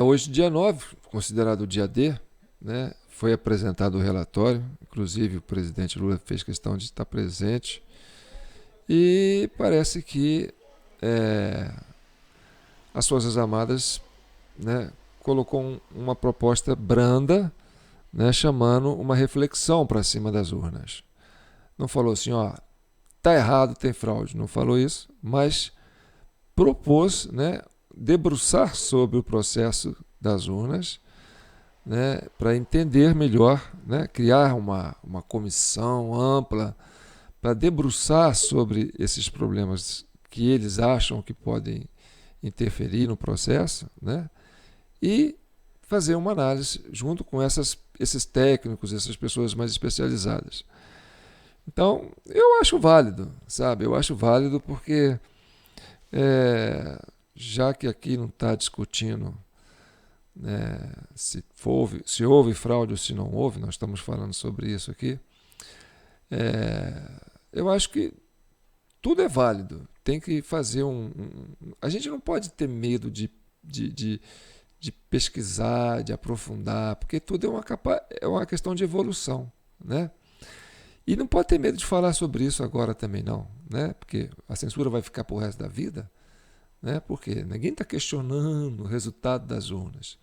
Hoje, dia 9, considerado o dia D, né, foi apresentado o relatório, inclusive o presidente Lula fez questão de estar presente, e parece que é, as Forças Armadas, né, colocou uma proposta branda, né, chamando uma reflexão para cima das urnas. Não falou assim, ó, tá errado, tem fraude, não falou isso, mas propôs, né, debruçar sobre o processo das urnas, né, para entender melhor, né, criar uma comissão ampla para debruçar sobre esses problemas que eles acham que podem interferir no processo, né, e fazer uma análise junto com esses técnicos, essas pessoas mais especializadas. Então, eu acho válido, sabe? Eu acho válido porque, é, já que aqui não está discutindo, né, se houve fraude ou se não houve, nós estamos falando sobre isso aqui, é, eu acho que tudo é válido. Tem que fazer a gente não pode ter medo de, de, de pesquisar, de aprofundar, porque tudo é uma questão de evolução, né? E não pode ter medo de falar sobre isso agora também não, né? Porque a censura vai ficar pro resto da vida, né? Porque ninguém está questionando o resultado das urnas.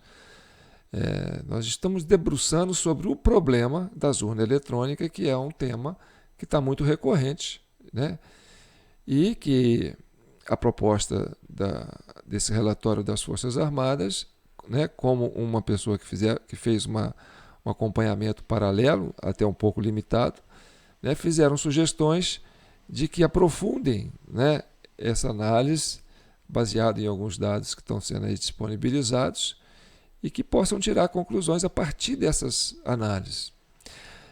Nós estamos debruçando sobre o problema das urnas eletrônicas, que é um tema que está muito recorrente, né? E que a proposta desse relatório das Forças Armadas, né, como uma pessoa que fez um acompanhamento paralelo, até um pouco limitado, né, fizeram sugestões de que aprofundem, né, essa análise baseada em alguns dados que estão sendo aí disponibilizados e que possam tirar conclusões a partir dessas análises.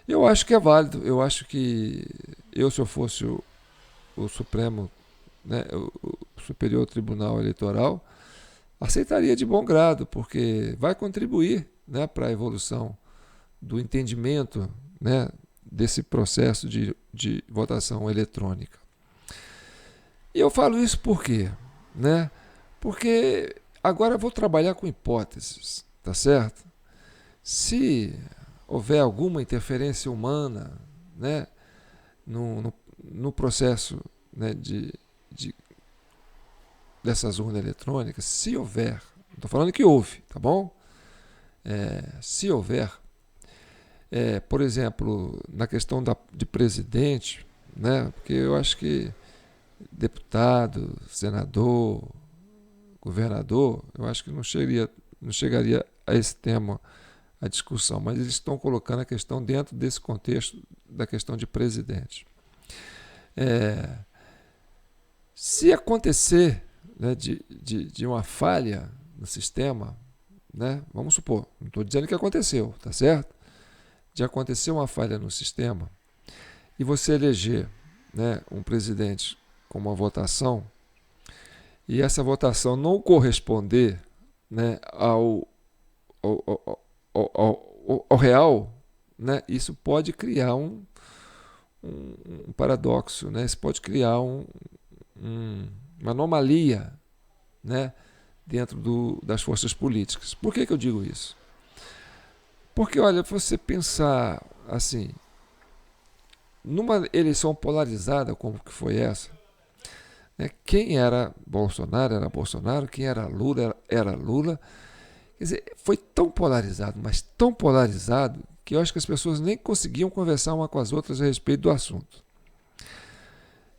Eu acho que é válido, eu acho que se eu fosse o Supremo, né, o Superior Tribunal Eleitoral, aceitaria de bom grado, porque vai contribuir, né, para a evolução do entendimento, né, desse processo de votação eletrônica. E eu falo isso por quê? Né? Porque agora eu vou trabalhar com hipóteses, tá certo? Se houver alguma interferência humana, né, no processo, né, dessas urnas eletrônicas, se houver, não estou falando que houve, tá bom? Se houver, por exemplo, na questão de presidente, né, porque eu acho que deputado, senador, governador, eu acho que não chegaria a esse tema a discussão, mas eles estão colocando a questão dentro desse contexto da questão de presidente. Se acontecer, né, de uma falha no sistema, né, vamos supor, não estou dizendo que aconteceu, tá certo? De acontecer uma falha no sistema e você eleger, né, um presidente com uma votação e essa votação não corresponder, né, ao real, né, isso pode criar um paradoxo, né, isso pode criar uma anomalia, né, dentro das forças políticas. Por que eu digo isso? Porque, olha, você pensar assim, numa eleição polarizada como que foi essa, né, quem era Bolsonaro, quem era Lula, era Lula. Quer dizer, foi tão polarizado, mas tão polarizado, que eu acho que as pessoas nem conseguiam conversar uma com as outras a respeito do assunto.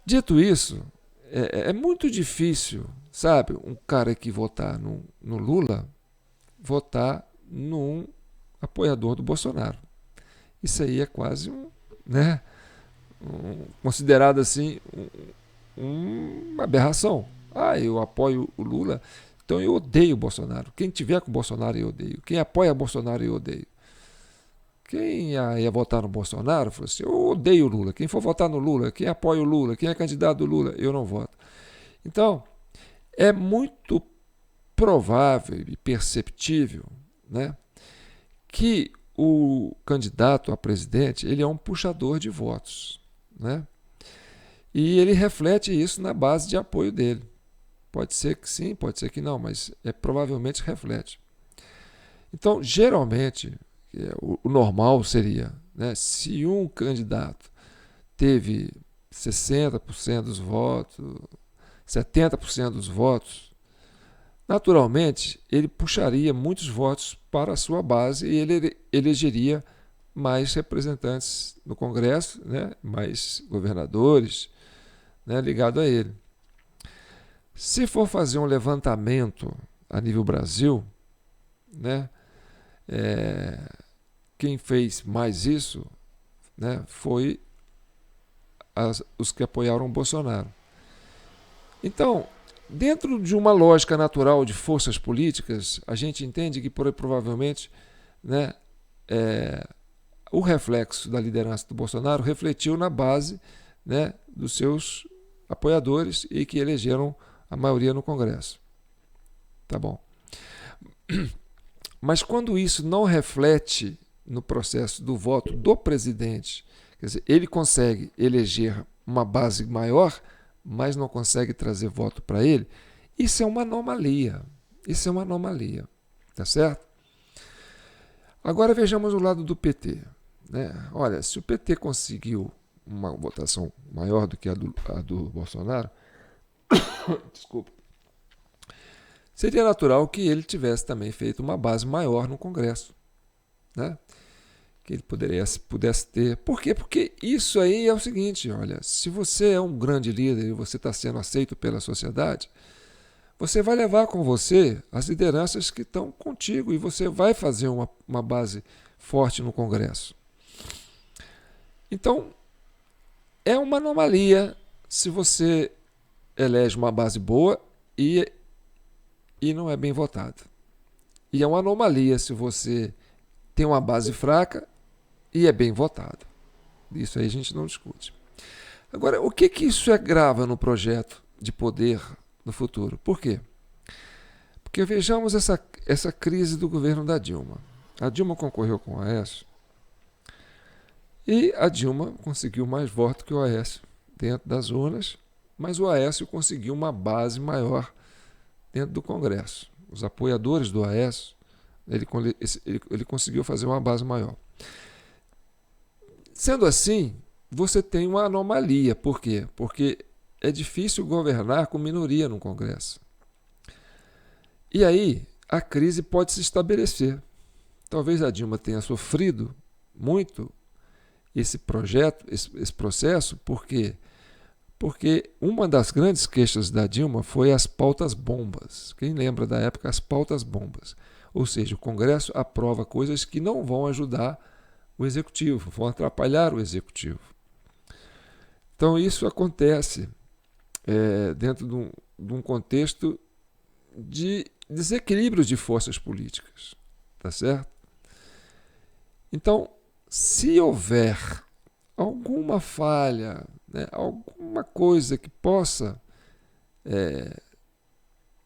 Dito isso, é muito difícil, sabe, um cara que votar no Lula votar num apoiador do Bolsonaro. Isso aí é quase né, considerado assim uma aberração. Eu apoio o Lula, então eu odeio o Bolsonaro. Quem tiver com o Bolsonaro eu odeio. Quem apoia o Bolsonaro eu odeio. Quem ia votar no Bolsonaro falou assim: eu odeio o Lula. Quem for votar no Lula, quem apoia o Lula, quem é candidato do Lula, eu não voto. Então, é muito provável e perceptível, né, que o candidato a presidente ele é um puxador de votos, né? E ele reflete isso na base de apoio dele. Pode ser que sim, pode ser que não, mas provavelmente reflete. Então, geralmente, o normal seria, né, se um candidato teve 60% dos votos, 70% dos votos, naturalmente ele puxaria muitos votos para a sua base e ele elegeria mais representantes no Congresso, né, mais governadores, né, ligado a ele. Se for fazer um levantamento a nível Brasil, né, quem fez mais isso, né, foi os que apoiaram o Bolsonaro. Então, dentro de uma lógica natural de forças políticas, a gente entende que provavelmente, né, o reflexo da liderança do Bolsonaro refletiu na base, né, dos seus apoiadores e que elegeram a maioria no Congresso. Tá bom. Mas quando isso não reflete no processo do voto do presidente, quer dizer, ele consegue eleger uma base maior, mas não consegue trazer voto para ele, isso é uma anomalia. Isso é uma anomalia. Tá certo? Agora vejamos o lado do PT. Né? Olha, se o PT conseguiu uma votação maior do que a do Bolsonaro, desculpa, seria natural que ele tivesse também feito uma base maior no Congresso. Né? Que ele pudesse ter. Por quê? Porque isso aí é o seguinte, olha, se você é um grande líder e você está sendo aceito pela sociedade, você vai levar com você as lideranças que estão contigo e você vai fazer uma base forte no Congresso. Então, é uma anomalia se você elege uma base boa e não é bem votado. E é uma anomalia se você tem uma base fraca e é bem votado. Isso aí a gente não discute. Agora, o que isso agrava no projeto de poder no futuro? Por quê? Porque vejamos essa crise do governo da Dilma. A Dilma concorreu com o Aécio e a Dilma conseguiu mais votos que o Aécio dentro das urnas, mas o Aécio conseguiu uma base maior dentro do Congresso. Os apoiadores do Aécio, ele conseguiu fazer uma base maior. Sendo assim, você tem uma anomalia. Por quê? Porque é difícil governar com minoria no Congresso. E aí, a crise pode se estabelecer. Talvez a Dilma tenha sofrido muito esse projeto, esse processo, por quê? Porque uma das grandes queixas da Dilma foi as pautas bombas. Quem lembra da época, as pautas bombas. Ou seja, o Congresso aprova coisas que não vão ajudar o Executivo, vão atrapalhar o Executivo. Então, isso acontece dentro de um contexto de desequilíbrio de forças políticas. Tá certo? Então, se houver alguma falha, né, alguma coisa que possa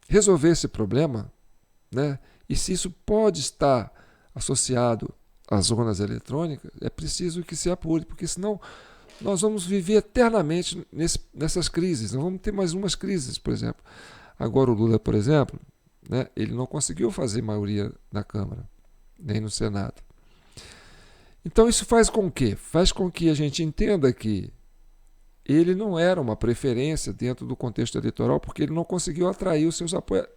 resolver esse problema, né, e se isso pode estar associado às urnas eletrônicas, é preciso que se apure, porque senão nós vamos viver eternamente nessas crises. Nós vamos ter mais umas crises, por exemplo. Agora o Lula, por exemplo, né, ele não conseguiu fazer maioria na Câmara, nem no Senado. Então isso faz com que? Faz com que a gente entenda que ele não era uma preferência dentro do contexto eleitoral, porque ele não conseguiu atrair os seus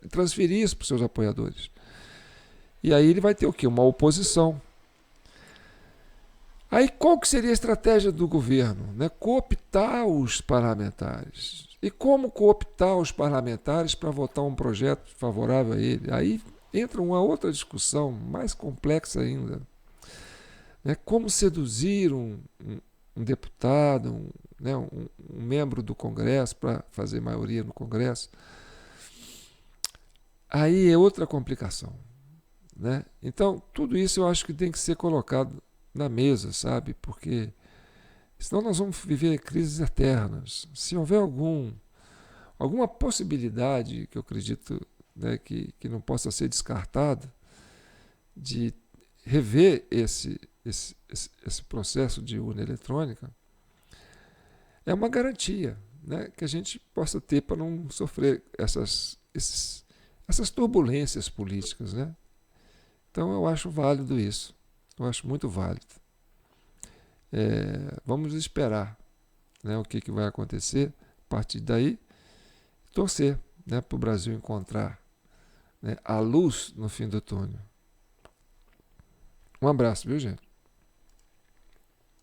transferir isso para os seus apoiadores. E aí ele vai ter o quê? Uma oposição. Aí qual que seria a estratégia do governo? Né? Cooptar os parlamentares. E como cooptar os parlamentares para votar um projeto favorável a ele? Aí entra uma outra discussão mais complexa ainda. Né? Como seduzir um deputado, um membro do Congresso para fazer maioria no Congresso? Aí é outra complicação. Né? Então, tudo isso eu acho que tem que ser colocado na mesa, sabe? Porque senão nós vamos viver crises eternas. Se houver alguma possibilidade, que eu acredito, né, que não possa ser descartada, de rever esse processo de urna eletrônica, é uma garantia, né, que a gente possa ter para não sofrer essas turbulências políticas. Né? Então, Então eu acho válido isso. Eu acho muito válido. Vamos esperar, né, o que vai acontecer a partir daí. Torcer, né, para o Brasil encontrar, né, a luz no fim do túnel. Um abraço, viu, gente?